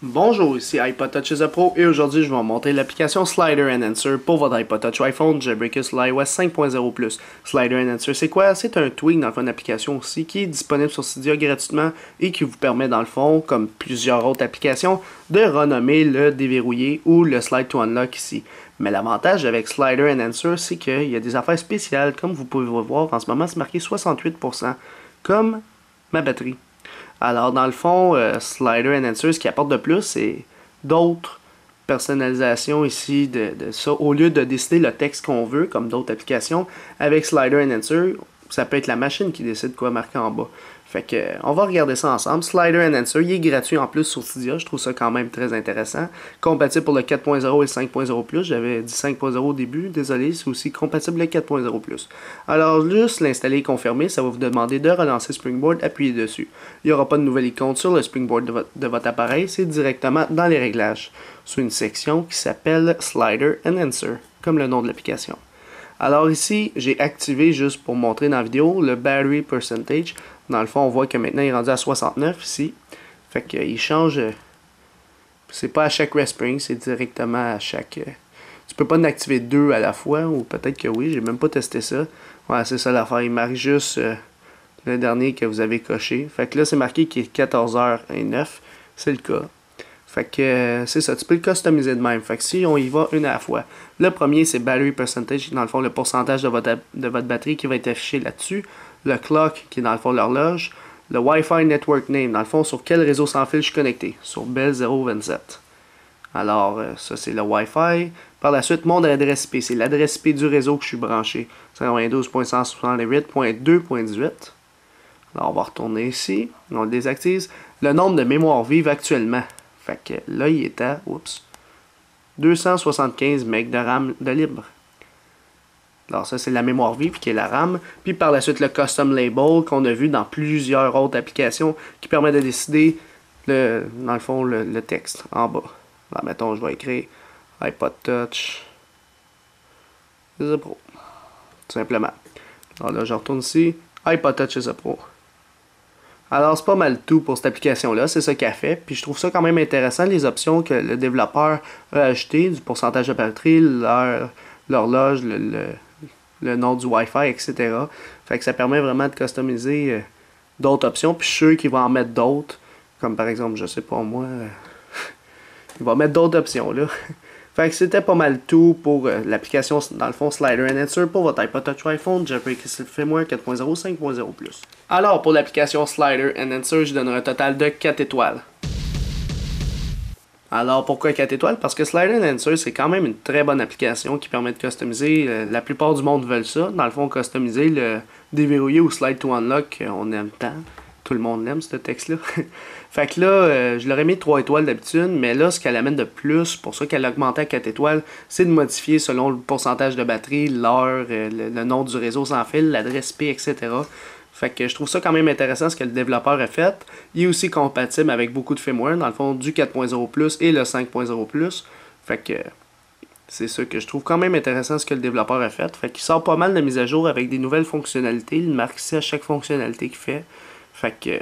Bonjour, ici iPod Touch is a Pro et aujourd'hui je vais vous montrer l'application Slider Enhancer pour votre iPod Touch iPhone jailbreaké sur l'iOS 5.0+. Slider Enhancer c'est quoi? C'est un tweak dans le fond d'une application aussi qui est disponible sur Cydia gratuitement et qui vous permet dans le fond, comme plusieurs autres applications, de renommer le déverrouiller ou le Slide to Unlock ici. Mais l'avantage avec Slider Enhancer c'est qu'il y a des affaires spéciales, comme vous pouvez voir en ce moment c'est marqué 68%, comme ma batterie. Alors, dans le fond, Slider Enhancer, ce qui apporte de plus, c'est d'autres personnalisations ici de ça. Au lieu de décider le texte qu'on veut, comme d'autres applications, avec Slider Enhancer, ça peut être la machine qui décide quoi marquer en bas. Fait que, on va regarder ça ensemble. Slider Enhancer, il est gratuit en plus sur Cydia. Je trouve ça quand même très intéressant. Compatible pour le 4.0 et le 5.0+. J'avais dit 5.0 au début. Désolé, c'est aussi compatible le 4.0+. Alors, juste l'installer et confirmer, ça va vous demander de relancer Springboard, appuyer dessus. Il n'y aura pas de nouvelle icône sur le Springboard de votre appareil. C'est directement dans les réglages. Sur une section qui s'appelle Slider Enhancer, comme le nom de l'application. Alors ici, j'ai activé, juste pour montrer dans la vidéo, le Battery Percentage. Dans le fond, on voit que maintenant, il est rendu à 69 ici. Fait qu'il change. C'est pas à chaque respring, c'est directement à chaque. Tu peux pas en activer deux à la fois, ou peut-être que oui, j'ai même pas testé ça. Ouais, c'est ça l'affaire. Il marque juste le dernier que vous avez coché. Fait que là, c'est marqué qu'il est 14h09. C'est le cas. Fait que c'est ça, tu peux le customiser de même. Fait que si on y va une à la fois. Le premier, c'est Battery Percentage, dans le fond, le pourcentage de votre batterie qui va être affiché là-dessus. Le Clock, qui est dans le fond l'horloge. Le Wi-Fi Network Name, dans le fond, sur quel réseau sans fil je suis connecté. Sur Bell 027. Alors, ça, c'est le Wi-Fi. Par la suite, mon adresse IP, c'est l'adresse IP du réseau que je suis branché. 192.168.2.18. Alors, on va retourner ici. On le désactive. Le nombre de mémoire vive actuellement. Fait que là, il est à 275 MB de RAM de libre. Alors ça, c'est la mémoire vive qui est la RAM. Puis par la suite, le Custom Label qu'on a vu dans plusieurs autres applications qui permet de décider, dans le fond, le texte en bas. Alors, mettons, je vais écrire iPod Touch is a Pro. Tout simplement. Alors là, je retourne ici. iPod Touch is a Pro. Alors, c'est pas mal tout pour cette application-là, c'est ça qu'elle fait. Puis je trouve ça quand même intéressant, les options que le développeur a ajoutées, du pourcentage de batterie, l'horloge, le nom du Wi-Fi, etc. Fait que ça permet vraiment de customiser d'autres options. Puis je suis sûr qu'il va en mettre d'autres, comme par exemple, je sais pas moi, il va mettre d'autres options là. Fait que c'était pas mal tout pour l'application, dans le fond, Slider Enhancer pour votre iPod Touch iPhone, jailbreaké sur le firmware 4.0, 5.0+. Alors, pour l'application Slider Enhancer, je donnerai un total de 4 étoiles. Alors, pourquoi 4 étoiles? Parce que Slider Enhancer, c'est quand même une très bonne application qui permet de customiser. La plupart du monde veulent ça. Dans le fond, customiser le déverrouiller ou Slide to Unlock, on aime tant. Tout le monde l'aime, ce texte-là. Fait que là, je l'aurais mis 3 étoiles d'habitude, mais là, ce qu'elle amène de plus, pour ça qu'elle a augmenté à 4 étoiles, c'est de modifier selon le pourcentage de batterie, l'heure, le nom du réseau sans fil, l'adresse IP, etc. Fait que je trouve ça quand même intéressant ce que le développeur a fait. Il est aussi compatible avec beaucoup de firmware, dans le fond, du 4.0+, et le 5.0+. Fait que c'est ça que je trouve quand même intéressant ce que le développeur a fait. Fait qu'il sort pas mal de mises à jour avec des nouvelles fonctionnalités. Il marque ici à chaque fonctionnalité qu'il fait. Fait que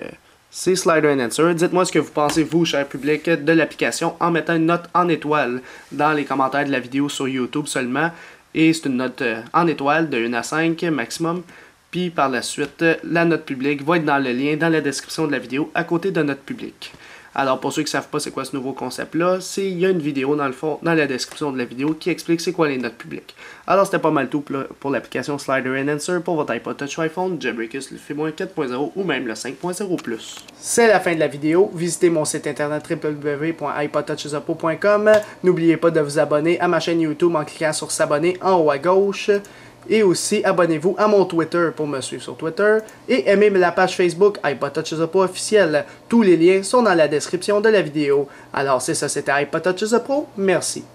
c'est Slider Enhancer. Dites-moi ce que vous pensez, vous, cher public, de l'application en mettant une note en étoile dans les commentaires de la vidéo sur YouTube seulement. Et c'est une note en étoile de 1 à 5 maximum. Puis par la suite, la note publique va être dans le lien dans la description de la vidéo à côté de note publique. Alors pour ceux qui ne savent pas c'est quoi ce nouveau concept-là, il y a une vidéo dans le fond, dans la description de la vidéo qui explique c'est quoi les notes publiques. Alors c'était pas mal tout pour l'application Slider Enhancer pour votre iPod Touch iPhone, jailbreaké sur le firmware 4.0 ou même le 5.0+. C'est la fin de la vidéo. Visitez mon site internet www.ipodtouchisapro.com. N'oubliez pas de vous abonner à ma chaîne YouTube en cliquant sur s'abonner en haut à gauche. Et aussi, abonnez-vous à mon Twitter pour me suivre sur Twitter. Et aimez la page Facebook iPod Touch is a Pro officielle. Tous les liens sont dans la description de la vidéo. Alors c'est ça, c'était iPod Touch is a Pro. Merci.